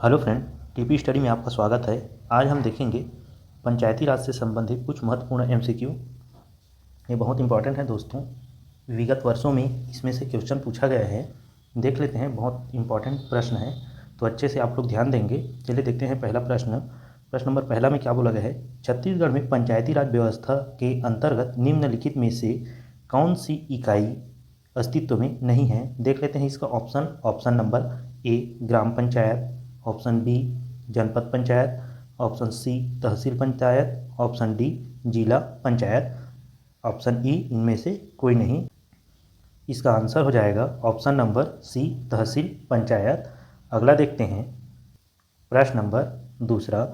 Hello friend, TP study में आपका स्वागत है। आज हम देखेंगे पंचायती राज से संबंधित कुछ महत्वपूर्ण एमसीक्यू। ये बहुत इंपॉर्टेंट है दोस्तों। विगत वर्षों में इसमें से क्वेश्चन पूछा गया है। देख लेते हैं, बहुत इंपॉर्टेंट प्रश्न है, तो अच्छे से आप लोग ध्यान देंगे। चलिए देखते हैं पहला प्रश्न। प्रश्न नंबर पहला में क्या बोला गया है? छत्तीसगढ़ में पंचायती राज व्यवस्था के अंतर्गत निम्नलिखित में से कौन सी इकाई अस्तित्व में नहीं है? देख लेते हैं इसका ऑप्शन नंबर ए ग्राम पंचायत, ऑप्शन बी जनपद panchayat, option C tehsil panchayat, option D जिला पंचायत, ऑप्शन ई इनमें से कोई नहीं। इसका आंसर हो जाएगा option number C tehsil panchayat. अगला देखते हैं प्रश्न नंबर दूसरा।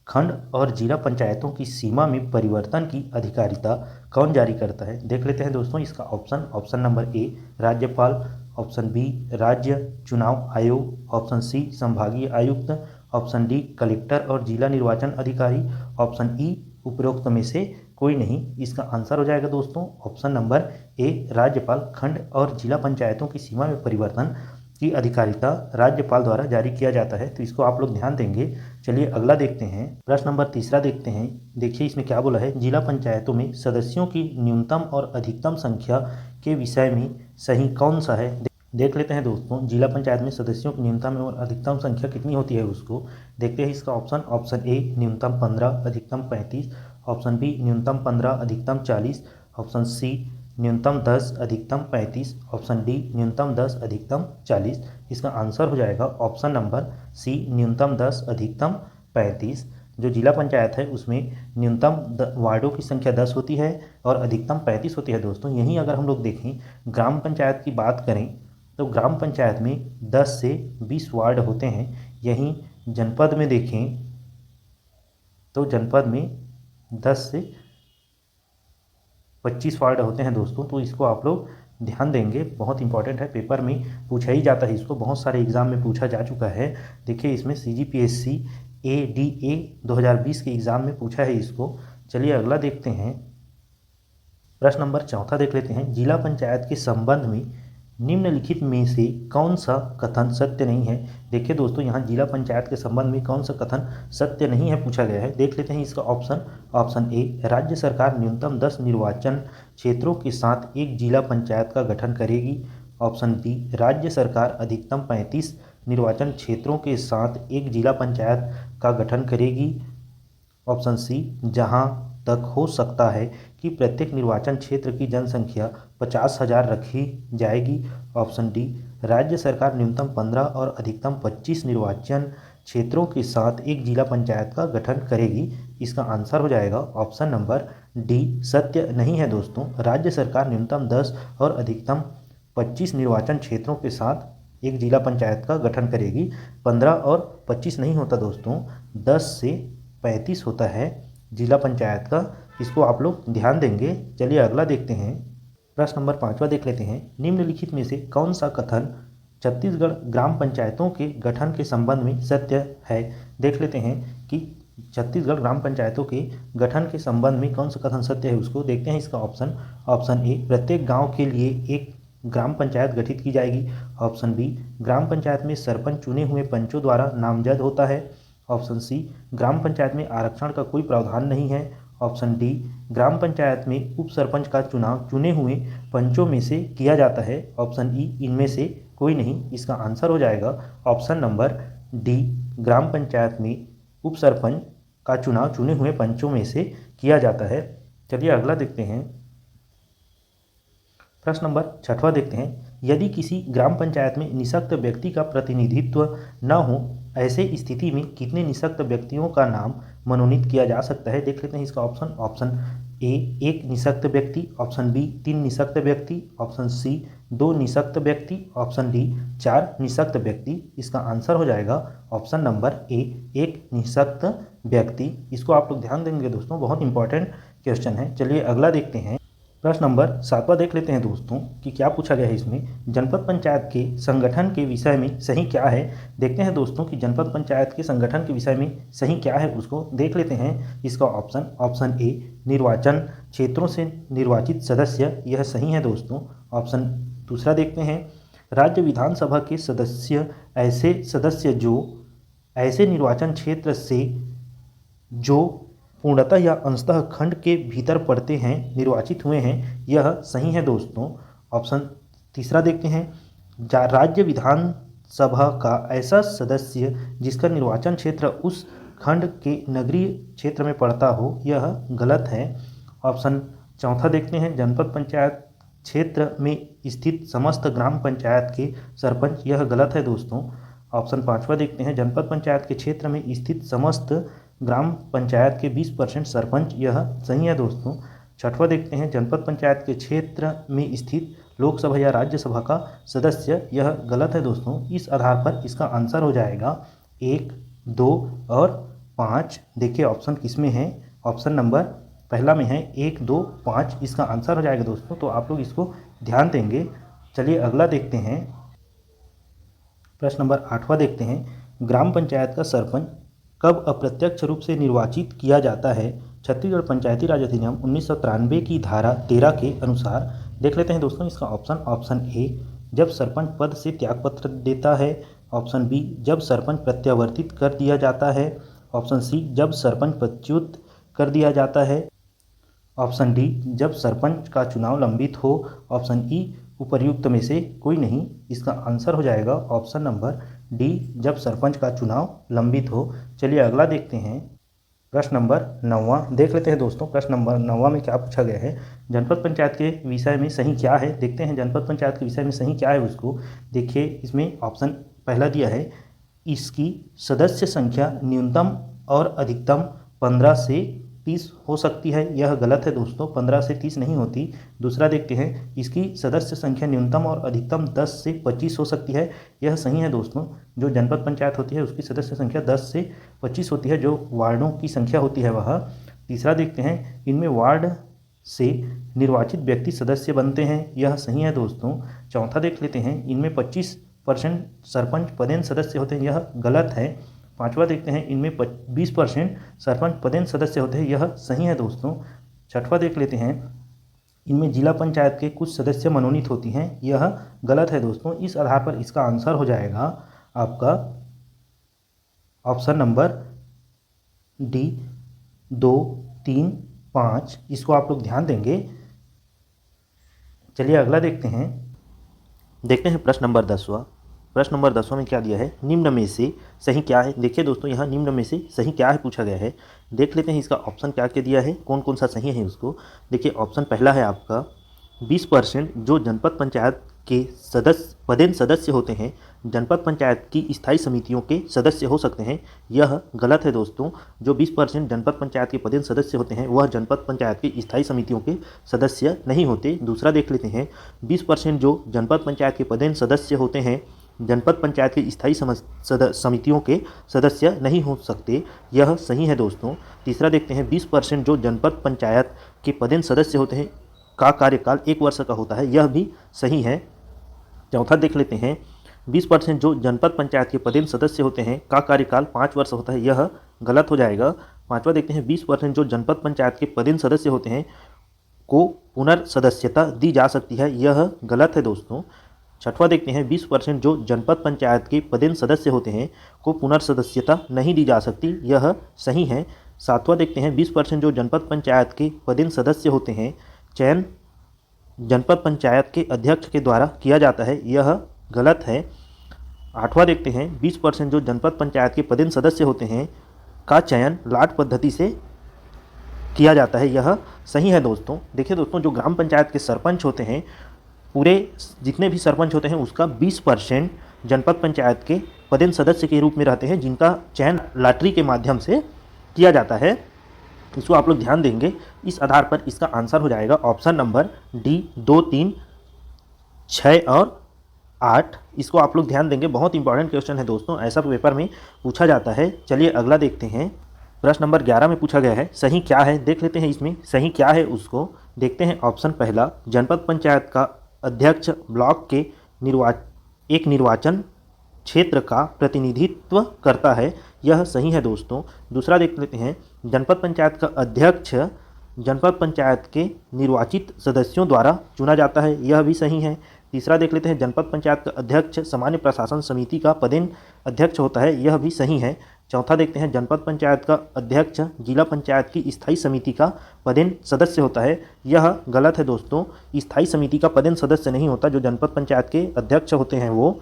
खंड और जिला पंचायतों की सीमा में परिवर्तन की अधिकारिता कौन जारी करता है? देख लेते हैं दोस्तों इसका ऑप्शन नंबर ए राज्यपाल, ऑप्शन बी राज्य चुनाव आयोग, ऑप्शन सी संभागीय आयुक्त, ऑप्शन डी कलेक्टर और जिला निर्वाचन अधिकारी, ऑप्शन ई उपरोक्त में से कोई नहीं। इसका आंसर हो जाएगा दोस्तों ऑप्शन नंबर ए राज्यपाल। खंड और जिला पंचायतों की सीमा में परिवर्तन की अधिकारिता राज्यपाल द्वारा जारी किया जाता है, तो इसको आप लोग ध्यान देंगे। चलिए अगला देखते हैं, प्रश्न नंबर तीसरा देखते हैं। देखिए इसमें क्या बोला है? जिला पंचायतों में सदस्यों की न्यूनतम और अधिकतम संख्या के विषय में सही कौन सा है? देख लेते हैं दोस्तों, जिला पंचायत में सदस्यों की न्यूनतम और अधिकतम संख्या कितनी होती है उसको देखते हैं। इसका ऑप्शन ए न्यूनतम 15 अधिकतम 35, ऑप्शन बी न्यूनतम 15 अधिकतम 40, ऑप्शन सी न्यूनतम 10 अधिकतम 35, ऑप्शन डी न्यूनतम 10 अधिकतम 40। इसका आंसर हो जाएगा ऑप्शन नंबर सी न्यूनतम 10 अधिकतम 35। जो जिला पंचायत है उसमें न्यूनतम वार्डों की संख्या 10 होती है और अधिकतम 35 होती है दोस्तों। यहीं अगर हम लोग देखें ग्राम पंचायत की बात करें तो ग्राम पंचायत में 10 से 20 वार्ड होते हैं। यहीं जनपद में देखें तो जनपद में 10 से 25 वार्ड होते हैं दोस्तों। तो इसको आप लोग ध्यान देंगे, बहुत इंपॉर्टेंट है, पेपर में पूछा ही जाता है इसको, बहुत सारे एग्जाम में पूछा जा चुका है। देखिए इसमें CGPSC ADA 2020 के एग्ज़ाम में पूछा है इसको। चलिए अगला देखते हैं, प्रश्न नंबर चौथा देख लेते हैं। जिला पंचायत के संबंध में निम्नलिखित में से कौन सा कथन सत्य नहीं है? देखिए दोस्तों यहाँ जिला पंचायत के संबंध में कौन सा कथन सत्य नहीं है पूछा गया है। देख लेते हैं इसका ऑप्शन ए राज्य सरकार न्यूनतम 10 निर्वाचन क्षेत्रों के साथ एक जिला पंचायत का गठन करेगी, ऑप्शन बी राज्य सरकार अधिकतम 35 निर्वाचन क्षेत्रों के साथ एक जिला पंचायत का गठन करेगी, ऑप्शन सी जहां तक हो सकता है कि प्रत्येक निर्वाचन क्षेत्र की जनसंख्या 50,000 रखी जाएगी, ऑप्शन डी राज्य सरकार न्यूनतम 15 और अधिकतम 25 निर्वाचन क्षेत्रों के साथ एक जिला पंचायत का गठन करेगी। इसका आंसर हो जाएगा ऑप्शन नंबर डी सत्य नहीं है दोस्तों। राज्य सरकार न्यूनतम 10 और अधिकतम 25 निर्वाचन क्षेत्रों के साथ एक जिला पंचायत का गठन करेगी। 15 और 25 नहीं होता दोस्तों, 10 से 35 होता है जिला पंचायत का। इसको आप लोग ध्यान देंगे। चलिए अगला देखते हैं, प्रश्न नंबर 5वां देख लेते हैं। निम्नलिखित में से कौन सा कथन छत्तीसगढ़ ग्राम पंचायतों के गठन के संबंध में सत्य है? देख लेते हैं कि छत्तीसगढ़ ग्राम पंचायतों के गठन के संबंध में कौन सा कथन सत्य है उसको देखते हैं। इसका ऑप्शन ए प्रत्येक गाँव के लिए एक ग्राम पंचायत गठित की जाएगी, ऑप्शन बी ग्राम पंचायत में सरपंच चुने हुए पंचों द्वारा नामजद होता है, ऑप्शन सी ग्राम पंचायत में आरक्षण का कोई प्रावधान नहीं है, ऑप्शन डी ग्राम पंचायत में उप सरपंच का चुनाव चुने हुए पंचों में से किया जाता है, ऑप्शन ई इनमें से कोई नहीं। इसका आंसर हो जाएगा ऑप्शन नंबर डी ग्राम पंचायत में उप सरपंच का चुनाव चुने हुए पंचों में से किया जाता है। चलिए अगला देखते हैं, प्रश्न नंबर 6वां देखते हैं। यदि किसी ग्राम पंचायत में निःशक्त व्यक्ति का प्रतिनिधित्व न हो, ऐसे स्थिति में कितने निःशक्त व्यक्तियों का नाम मनोनीत किया जा सकता है? देख लेते हैं इसका ऑप्शन ए 1 निःशक्त व्यक्ति, ऑप्शन बी 3 निःशक्त व्यक्ति, ऑप्शन सी 2 निःशक्त व्यक्ति, ऑप्शन डी 4 निःशक्त व्यक्ति। इसका आंसर हो जाएगा ऑप्शन नंबर ए 1 निःशक्त व्यक्ति। इसको आप लोग ध्यान देंगे दोस्तों, बहुत इंपॉर्टेंट क्वेश्चन है। चलिए अगला देखते हैं, प्रश्न नंबर 7वां देख लेते हैं दोस्तों कि क्या पूछा गया है इसमें। जनपद पंचायत के संगठन के विषय में सही क्या है? देखते हैं दोस्तों कि जनपद पंचायत के संगठन के विषय में सही क्या है उसको देख लेते हैं। इसका ऑप्शन ए निर्वाचन क्षेत्रों से निर्वाचित सदस्य, यह सही है दोस्तों। ऑप्शन दूसरा देखते हैं, राज्य विधानसभा के सदस्य ऐसे सदस्य जो ऐसे निर्वाचन क्षेत्र से जो पूर्णतः या अंशतः खंड के भीतर पड़ते हैं निर्वाचित हुए हैं, यह सही है दोस्तों। ऑप्शन तीसरा देखते हैं, राज्य विधानसभा का ऐसा सदस्य जिसका निर्वाचन क्षेत्र उस खंड के नगरीय क्षेत्र में पड़ता हो, यह गलत है। ऑप्शन चौथा देखते हैं, जनपद पंचायत क्षेत्र में स्थित समस्त ग्राम पंचायत के सरपंच, यह गलत है दोस्तों। ऑप्शन पाँचवा देखते हैं, जनपद पंचायत के क्षेत्र में स्थित समस्त ग्राम पंचायत के 20% सरपंच, यह सही है दोस्तों। छठवां देखते हैं, जनपद पंचायत के क्षेत्र में स्थित लोकसभा या राज्यसभा का सदस्य, यह गलत है दोस्तों। इस आधार पर इसका आंसर हो जाएगा 1, 2 और 5। देखिए ऑप्शन किस में है, ऑप्शन नंबर पहला में है 1, 2, 5 इसका आंसर हो जाएगा दोस्तों। तो आप लोग इसको ध्यान देंगे। चलिए अगला देखते हैं, प्रश्न नंबर 8वां देखते हैं, ग्राम पंचायत का सरपंच कब अप्रत्यक्ष रूप से निर्वाचित किया जाता है? छत्तीसगढ़ पंचायती राज अधिनियम 1993 की धारा 13 के अनुसार। देख लेते हैं दोस्तों इसका ऑप्शन ए, जब सरपंच पद से त्यागपत्र देता है। ऑप्शन बी, जब सरपंच प्रत्यावर्तित कर दिया जाता है। ऑप्शन सी, जब सरपंच पदच्युत कर दिया जाता है। ऑप्शन डी, जब सरपंच का चुनाव लंबित हो। ऑप्शन ई, उपर्युक्त में से कोई नहीं। इसका आंसर हो जाएगा ऑप्शन नंबर डी, जब सरपंच का चुनाव लंबित हो। चलिए अगला देखते हैं, प्रश्न नंबर 9वां देख लेते हैं दोस्तों। प्रश्न नंबर 9वां में क्या पूछा गया है, जनपद पंचायत के विषय में सही क्या है? देखते हैं जनपद पंचायत के विषय में सही क्या है उसको। देखिए इसमें ऑप्शन पहला दिया है, इसकी सदस्य संख्या न्यूनतम और अधिकतम 15 से 30 हो सकती है, यह गलत है दोस्तों, 15 से 30 नहीं होती। दूसरा देखते हैं, इसकी सदस्य संख्या न्यूनतम और अधिकतम 10 से 25 हो सकती है, यह सही है दोस्तों। जो जनपद पंचायत होती है उसकी सदस्य संख्या 10 से 25 होती है, जो वार्डों की संख्या होती है वह। तीसरा देखते हैं, इनमें वार्ड से निर्वाचित व्यक्ति सदस्य बनते हैं, यह सही है दोस्तों। चौथा देख लेते हैं, इनमें 25% सरपंच पदेन सदस्य होते हैं, यह गलत है। पांचवा देखते हैं, इनमें 20% सरपंच पदेन सदस्य होते हैं, यह सही है दोस्तों। छठवां देख लेते हैं, इनमें जिला पंचायत के कुछ सदस्य मनोनीत होती हैं, यह गलत है दोस्तों। इस आधार पर इसका आंसर हो जाएगा आपका ऑप्शन नंबर डी, 2, 3, 5। इसको आप लोग ध्यान देंगे। चलिए अगला देखते हैं प्रश्न नंबर 10वां। प्रश्न नंबर 10वां में क्या दिया है, निम्न में से सही क्या है? देखिए दोस्तों यहाँ निम्न में से सही क्या है पूछा गया है। देख लेते हैं इसका ऑप्शन क्या क्या दिया है, कौन कौन सा सही है उसको। देखिए ऑप्शन पहला है आपका 20% जो जनपद पंचायत के पदेन सदस्य होते हैं जनपद पंचायत की स्थायी समितियों के सदस्य हो सकते हैं, यह गलत है दोस्तों। जो 20% जनपद पंचायत के पदेन सदस्य होते हैं वह जनपद पंचायत की स्थायी समितियों के सदस्य नहीं होते। दूसरा देख लेते हैं, 20% जो जनपद पंचायत के पदेन सदस्य होते हैं जनपद पंचायत की स्थायी समितियों के सदस्य नहीं हो सकते, यह सही है दोस्तों। तीसरा देखते हैं, 20% जो जनपद पंचायत के पदेन सदस्य होते हैं का कार्यकाल 1 वर्ष का होता है, यह भी सही है। चौथा देख लेते हैं, 20% जो जनपद पंचायत के पदेन सदस्य होते हैं का कार्यकाल 5 वर्ष होता है, यह गलत हो जाएगा। पाँचवा देखते हैं, 20% जो जनपद पंचायत के पदेन सदस्य होते हैं को पुनर्सदस्यता दी जा सकती है, यह गलत है दोस्तों। छठवां देखते हैं, 20% जो जनपद पंचायत के पदेन सदस्य होते हैं को पुनर्सदस्यता नहीं दी जा सकती, यह सही है। सातवां देखते हैं, 20% जो जनपद पंचायत के पदेन सदस्य होते हैं चयन जनपद पंचायत के अध्यक्ष के द्वारा किया जाता है, यह गलत है। आठवां देखते हैं, 20% जो जनपद पंचायत के पदेन सदस्य होते हैं का चयन लाट पद्धति से किया जाता है, यह सही है दोस्तों। देखिए दोस्तों, जो ग्राम पंचायत के सरपंच होते हैं, पूरे जितने भी सरपंच होते हैं उसका 20% जनपद पंचायत के पदेन सदस्य के रूप में रहते हैं, जिनका चयन लॉटरी के माध्यम से किया जाता है। इसको आप लोग ध्यान देंगे। इस आधार पर इसका आंसर हो जाएगा ऑप्शन नंबर डी, 2, 3, 6 और 8। इसको आप लोग ध्यान देंगे, बहुत इंपॉर्टेंट क्वेश्चन है दोस्तों, ऐसा पेपर में पूछा जाता है। चलिए अगला देखते हैं, प्रश्न नंबर 11 में पूछा गया है सही क्या है। देख लेते हैं इसमें सही क्या है उसको। देखते हैं ऑप्शन पहला, जनपद पंचायत का अध्यक्ष ब्लॉक के एक निर्वाचन क्षेत्र का प्रतिनिधित्व करता है, यह सही है दोस्तों। दूसरा देख लेते हैं, जनपद पंचायत का अध्यक्ष जनपद पंचायत के निर्वाचित सदस्यों द्वारा चुना जाता है, यह भी सही है। तीसरा देख लेते हैं, जनपद पंचायत का अध्यक्ष सामान्य प्रशासन समिति का पदेन अध्यक्ष होता है, यह भी सही है। चौथा देखते हैं जनपद पंचायत का अध्यक्ष जिला पंचायत की स्थायी समिति का पदेन सदस्य होता है। यह गलत है दोस्तों, स्थायी समिति का पदेन सदस्य नहीं होता, जो जनपद पंचायत के अध्यक्ष होते हैं वो।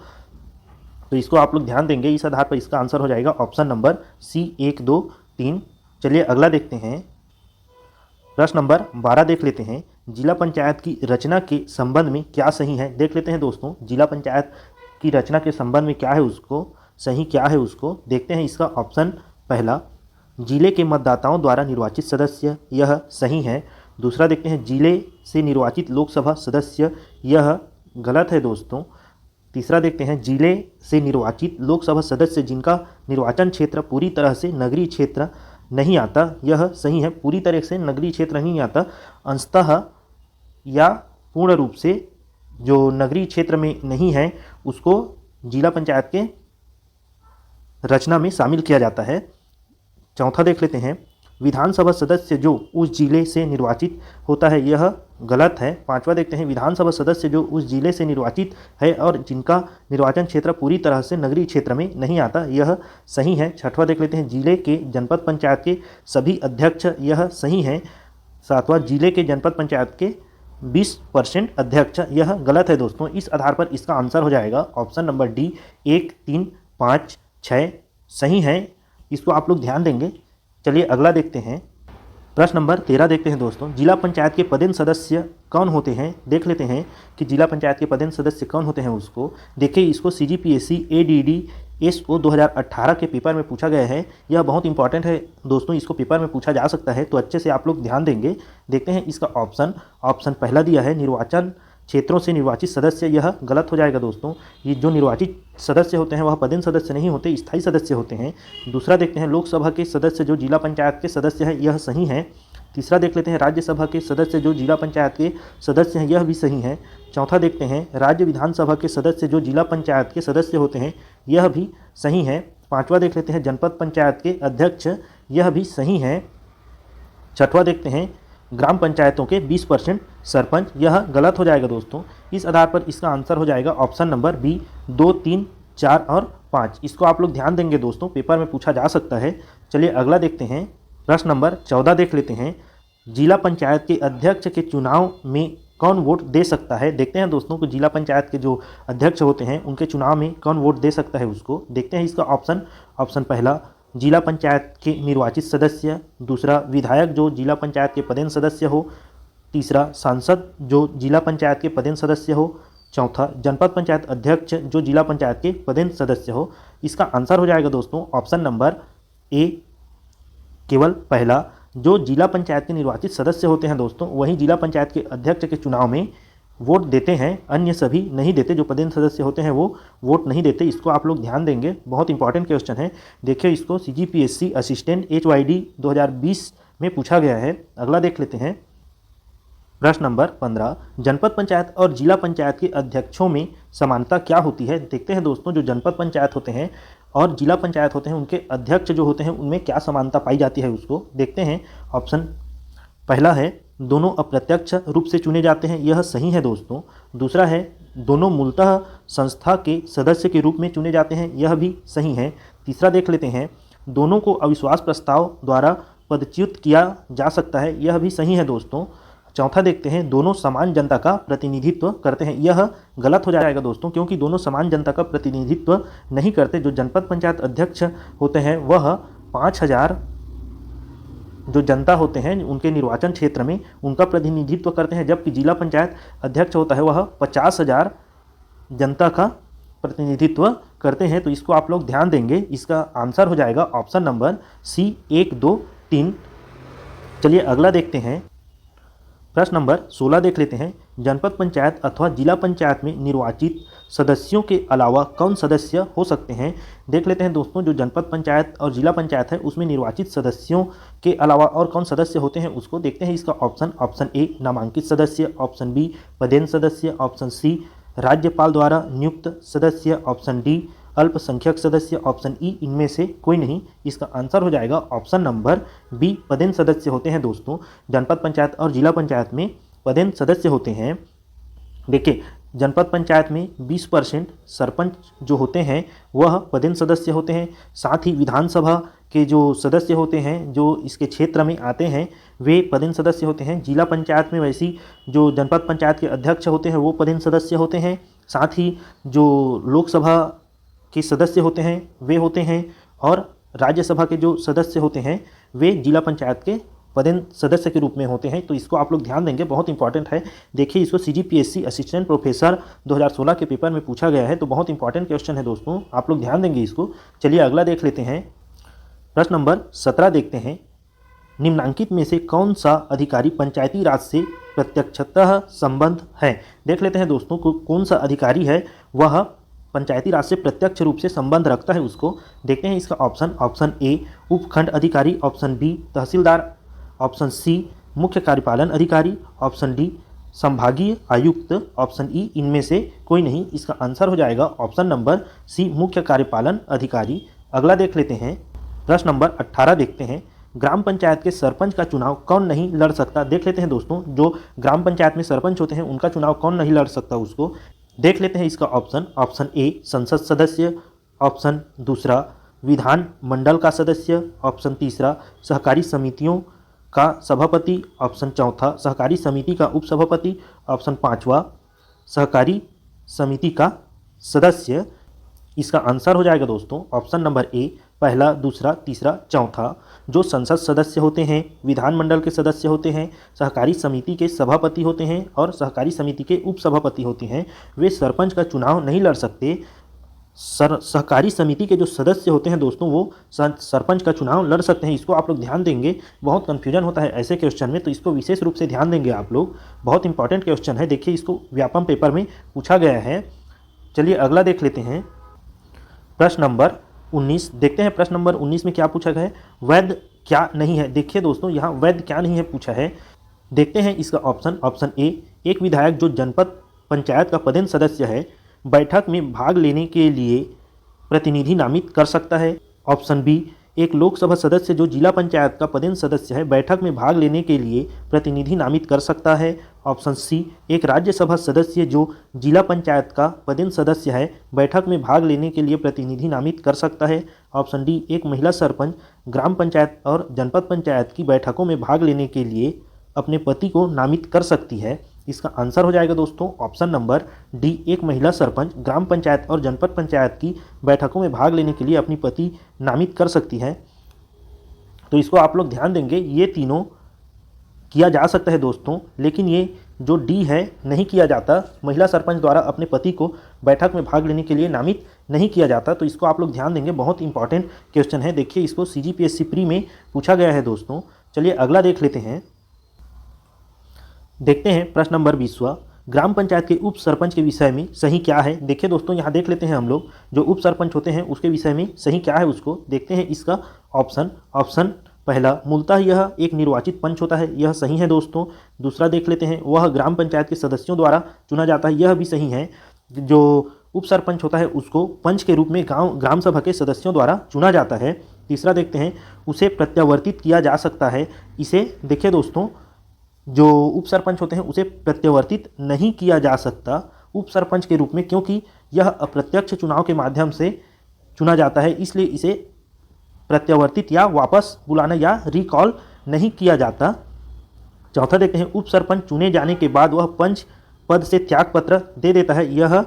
तो इसको आप लोग ध्यान देंगे, इस आधार पर इसका आंसर हो जाएगा ऑप्शन नंबर सी 1, 2, 3। चलिए अगला देखते हैं, प्रश्न नंबर 12 देख लेते हैं। जिला पंचायत की रचना के संबंध में क्या सही है, देख लेते हैं दोस्तों। जिला पंचायत की रचना के संबंध में क्या है, उसको सही क्या है उसको देखते हैं। इसका ऑप्शन पहला, जिले के मतदाताओं द्वारा निर्वाचित सदस्य, यह सही है। दूसरा देखते हैं, जिले से निर्वाचित लोकसभा सदस्य, यह गलत है दोस्तों। तीसरा देखते हैं, जिले से निर्वाचित लोकसभा सदस्य जिनका निर्वाचन क्षेत्र पूरी तरह से नगरीय क्षेत्र नहीं आता, यह सही है। पूरी तरह से नगरीय क्षेत्र नहीं आता, अंशतः या पूर्ण रूप से जो नगरीय क्षेत्र में नहीं है उसको जिला पंचायत के रचना में शामिल किया जाता है। चौथा देख लेते हैं, विधानसभा सदस्य जो उस जिले से निर्वाचित होता है, यह गलत है। पांचवा देखते हैं, विधानसभा सदस्य जो उस जिले से निर्वाचित है और जिनका निर्वाचन क्षेत्र पूरी तरह से नगरीय क्षेत्र में नहीं आता, यह सही है। छठवां देख लेते हैं, जिले के जनपद पंचायत के सभी अध्यक्ष, यह सही है। सातवां, जिले के जनपद पंचायत के 20% अध्यक्ष, यह गलत है दोस्तों। इस आधार पर इसका आंसर हो जाएगा ऑप्शन नंबर डी 1, 3, 5, 6 सही है। इसको आप लोग ध्यान देंगे। चलिए अगला देखते हैं, प्रश्न नंबर 13 देखते हैं दोस्तों। जिला पंचायत के पदेन सदस्य कौन होते हैं, देख लेते हैं कि जिला पंचायत के पदेन सदस्य कौन होते हैं उसको। देखिए, इसको CGPSC ADD SO 2018 के पेपर में पूछा गया है। यह बहुत इंपॉर्टेंट है दोस्तों, इसको पेपर में पूछा जा सकता है, तो अच्छे से आप लोग ध्यान देंगे। देखते हैं इसका ऑप्शन पहला दिया है, निर्वाचन क्षेत्रों से निर्वाचित सदस्य, यह गलत हो जाएगा दोस्तों। ये जो निर्वाचित सदस्य होते हैं वह पदेन सदस्य नहीं होते, स्थायी सदस्य होते हैं। दूसरा देखते हैं, लोकसभा के सदस्य जो जिला पंचायत के सदस्य हैं, यह सही है। तीसरा देख लेते हैं, राज्यसभा के सदस्य जो जिला पंचायत के सदस्य हैं, यह भी सही है। चौथा देखते हैं, राज्य विधानसभा के सदस्य जो जिला पंचायत के सदस्य होते हैं, यह भी सही है। पाँचवा देख लेते हैं, जनपद पंचायत के अध्यक्ष, यह भी सही है। छठवां देखते हैं, ग्राम पंचायतों के 20% सरपंच, यह गलत हो जाएगा दोस्तों। इस आधार पर इसका आंसर हो जाएगा ऑप्शन नंबर बी 2, 3, 4 और 5। इसको आप लोग ध्यान देंगे दोस्तों, पेपर में पूछा जा सकता है। चलिए अगला देखते हैं, प्रश्न नंबर 14 देख लेते हैं। जिला पंचायत के अध्यक्ष के चुनाव में कौन वोट दे सकता है, देखते हैं दोस्तों कि जिला पंचायत के जो अध्यक्ष होते हैं उनके चुनाव में कौन वोट दे सकता है उसको। देखते हैं इसका ऑप्शन पहला, जिला पंचायत के निर्वाचित सदस्य। दूसरा, विधायक जो जिला पंचायत के पदेन सदस्य हो। तीसरा, सांसद जो जिला पंचायत के पदेन सदस्य हो। चौथा, जनपद पंचायत अध्यक्ष जो जिला पंचायत के पदेन सदस्य हो। इसका आंसर हो जाएगा दोस्तों ऑप्शन नंबर ए, केवल पहला। जो जिला पंचायत के निर्वाचित सदस्य होते हैं दोस्तों, वही जिला पंचायत के अध्यक्ष के चुनाव में वोट देते हैं, अन्य सभी नहीं देते। जो पदेन सदस्य होते हैं वो वोट नहीं देते। इसको आप लोग ध्यान देंगे, बहुत इंपॉर्टेंट क्वेश्चन है। देखिए, इसको CGPSC असिस्टेंट HYD 2020 में पूछा गया है। अगला देख लेते हैं, प्रश्न नंबर 15, जनपद पंचायत और जिला पंचायत के अध्यक्षों में समानता क्या होती है। देखते हैं दोस्तों, जो जनपद पंचायत होते हैं और जिला पंचायत होते हैं उनके अध्यक्ष जो होते हैं उनमें क्या समानता पाई जाती है उसको देखते हैं। ऑप्शन पहला है, दोनों अप्रत्यक्ष रूप से चुने जाते हैं, यह सही है दोस्तों। दूसरा है, दोनों मूलतः संस्था के सदस्य के रूप में चुने जाते हैं, यह भी सही है। तीसरा देख लेते हैं, दोनों को अविश्वास प्रस्ताव द्वारा पदच्युत किया जा सकता है, यह भी सही है दोस्तों। चौथा देखते हैं, दोनों समान जनता का प्रतिनिधित्व करते हैं, यह गलत हो जाएगा दोस्तों, क्योंकि दोनों समान जनता का प्रतिनिधित्व नहीं करते। जो जनपद पंचायत अध्यक्ष होते हैं वह 5000 जो जनता होते हैं उनके निर्वाचन क्षेत्र में उनका प्रतिनिधित्व करते हैं, जबकि जिला पंचायत अध्यक्ष होता है वह 50,000 जनता का प्रतिनिधित्व करते हैं। तो इसको आप लोग ध्यान देंगे। इसका आंसर हो जाएगा ऑप्शन नंबर सी 1, 2, 3। चलिए अगला देखते हैं, प्रश्न नंबर 16 देख लेते हैं। जनपद पंचायत अथवा जिला पंचायत में निर्वाचित सदस्यों के अलावा कौन सदस्य हो सकते हैं। देख लेते हैं दोस्तों, जो जनपद पंचायत और जिला पंचायत है उसमें निर्वाचित सदस्यों के अलावा और कौन सदस्य होते हैं उसको देखते हैं। इसका ऑप्शन ए, नामांकित सदस्य। ऑप्शन बी, पदेन सदस्य। ऑप्शन सी, राज्यपाल द्वारा नियुक्त सदस्य। ऑप्शन डी, अल्पसंख्यक सदस्य। ऑप्शन ई, इनमें से कोई नहीं। इसका आंसर हो जाएगा ऑप्शन नंबर बी, पदेन सदस्य होते हैं दोस्तों। जनपद पंचायत और जिला पंचायत में पदेन सदस्य होते हैं। देखिए, जनपद पंचायत में 20% सरपंच जो होते हैं वह पदेन सदस्य होते हैं। साथ ही विधानसभा के जो सदस्य होते हैं जो इसके क्षेत्र में आते हैं वे पदेन सदस्य होते हैं। जिला पंचायत में वैसी जो जनपद पंचायत के अध्यक्ष होते हैं वो पदेन सदस्य होते हैं। साथ ही जो लोकसभा के सदस्य होते हैं वे होते हैं और राज्यसभा के जो सदस्य होते हैं वे जिला पंचायत के पदेन सदस्य के रूप में होते हैं। तो इसको आप लोग ध्यान देंगे, बहुत इंपॉर्टेंट है। देखिए इसको CGPSC असिस्टेंट प्रोफेसर 2016 के पेपर में पूछा गया है, तो बहुत इंपॉर्टेंट क्वेश्चन है दोस्तों, आप लोग ध्यान देंगे इसको। चलिए अगला देख लेते हैं। प्रश्न नंबर 17 देखते हैं। निम्नांकित में से कौन सा अधिकारी पंचायती राज से प्रत्यक्षतः संबंध है। देख लेते हैं दोस्तों को कौन सा अधिकारी है वह पंचायती राज से प्रत्यक्ष रूप से संबंध रखता है उसको। देखते हैं इसका ऑप्शन ए उपखंड अधिकारी, ऑप्शन बी तहसीलदार, ऑप्शन सी मुख्य कार्यपालन अधिकारी, ऑप्शन डी संभागीय आयुक्त, ऑप्शन ई इनमें से कोई नहीं। इसका आंसर हो जाएगा ऑप्शन नंबर सी मुख्य कार्यपालन अधिकारी। अगला देख लेते हैं। प्रश्न नंबर 18 देखते हैं। ग्राम पंचायत के सरपंच का चुनाव कौन नहीं लड़ सकता। देख लेते हैं दोस्तों, जो ग्राम पंचायत में सरपंच होते हैं उनका चुनाव कौन नहीं लड़ सकता उसको देख लेते हैं। इसका ऑप्शन ए संसद सदस्य, ऑप्शन दूसरा विधान मंडल का सदस्य, ऑप्शन तीसरा सहकारी समितियों का सभापति, ऑप्शन चौथा सहकारी समिति का उपसभापति, ऑप्शन पांचवा सहकारी समिति का सदस्य। इसका आंसर हो जाएगा दोस्तों ऑप्शन नंबर ए पहला, दूसरा, तीसरा, चौथा। जो संसद सदस्य होते हैं, विधानमंडल के सदस्य होते हैं, सहकारी समिति के सभापति होते हैं और सहकारी समिति के उपसभापति होते हैं, वे सरपंच का चुनाव नहीं लड़ सकते। सहकारी समिति के जो सदस्य होते हैं दोस्तों वो सरपंच का चुनाव लड़ सकते हैं। इसको आप लोग ध्यान देंगे, बहुत कन्फ्यूजन होता है ऐसे क्वेश्चन में, तो इसको विशेष रूप से ध्यान देंगे आप लोग, बहुत इंपॉर्टेंट क्वेश्चन है। देखिए इसको व्यापम पेपर में पूछा गया है। चलिए अगला देख लेते हैं। प्रश्न नंबर 19 देखते हैं। प्रश्न नंबर 19 में क्या पूछा गया है, वैध क्या नहीं है। देखिए दोस्तों यहाँ वैध क्या नहीं है पूछा है। देखते हैं इसका ऑप्शन ए एक विधायक जो जनपद पंचायत का पदेन सदस्य है बैठक में भाग लेने के लिए प्रतिनिधि नामित कर सकता है। ऑप्शन बी एक लोकसभा सदस्य जो जिला पंचायत का पदेन सदस्य है बैठक में भाग लेने के लिए प्रतिनिधि नामित कर सकता है। ऑप्शन सी एक राज्यसभा सदस्य जो जिला पंचायत का पदेन सदस्य है बैठक में भाग लेने के लिए प्रतिनिधि नामित कर सकता है। ऑप्शन डी एक महिला सरपंच ग्राम पंचायत और जनपद पंचायत की बैठकों में भाग लेने के लिए अपने पति को नामित कर सकती है। इसका आंसर हो जाएगा दोस्तों ऑप्शन नंबर डी एक महिला सरपंच ग्राम पंचायत और जनपद पंचायत की बैठकों में भाग लेने के लिए अपनी पति नामित कर सकती है। तो इसको आप लोग ध्यान देंगे, ये तीनों किया जा सकता है दोस्तों, लेकिन ये जो डी है नहीं किया जाता। महिला सरपंच द्वारा अपने पति को बैठक में भाग लेने के लिए नामित नहीं किया जाता। तो इसको आप लोग ध्यान देंगे, बहुत इंपॉर्टेंट क्वेश्चन है। देखिए इसको CGPSC प्री में पूछा गया है दोस्तों। चलिए अगला देख लेते हैं। देखते हैं प्रश्न नंबर 20वां ग्राम पंचायत के उप सरपंच के विषय में सही क्या है। देखिए दोस्तों यहाँ देख लेते हैं हम लोग जो उप सरपंच होते हैं उसके विषय में सही क्या है उसको देखते हैं। इसका ऑप्शन पहला मूलतः यह एक निर्वाचित पंच होता है, यह सही है दोस्तों। दूसरा देख लेते हैं वह ग्राम पंचायत के सदस्यों द्वारा चुना जाता है, यह भी सही है। जो उप सरपंच होता है उसको पंच के रूप में ग्राम सभा के सदस्यों द्वारा चुना जाता है। तीसरा देखते हैं उसे प्रत्यावर्तित किया जा सकता है। इसे देखिए दोस्तों जो उप सरपंच होते हैं उसे प्रत्यावर्तित नहीं किया जा सकता उप सरपंच के रूप में, क्योंकि यह अप्रत्यक्ष चुनाव के माध्यम से चुना जाता है, इसलिए इसे प्रत्यावर्तित या वापस बुलाना या रिकॉल नहीं किया जाता। चौथा देखते हैं उप सरपंच चुने जाने के बाद वह पंच पद से त्याग पत्र दे देता है। यह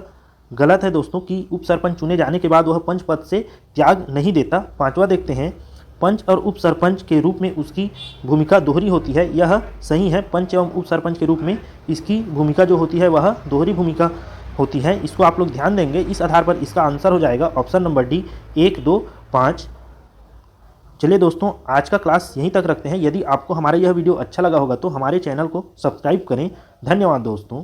गलत है दोस्तों कि उप सरपंच चुने जाने के बाद वह पंच पद से त्याग नहीं देता। पांचवा देखते हैं पंच और उप सरपंच के रूप में उसकी भूमिका दोहरी होती है, यह सही है। पंच एवं उप सरपंच के रूप में इसकी भूमिका जो होती है वह दोहरी भूमिका होती है। इसको आप लोग ध्यान देंगे, इस आधार पर इसका आंसर हो जाएगा ऑप्शन नंबर डी 1, 2, 5। चलिए दोस्तों आज का क्लास यहीं तक रखते हैं। यदि आपको हमारा यह वीडियो अच्छा लगा होगा तो हमारे चैनल को सब्सक्राइब करें। धन्यवाद दोस्तों।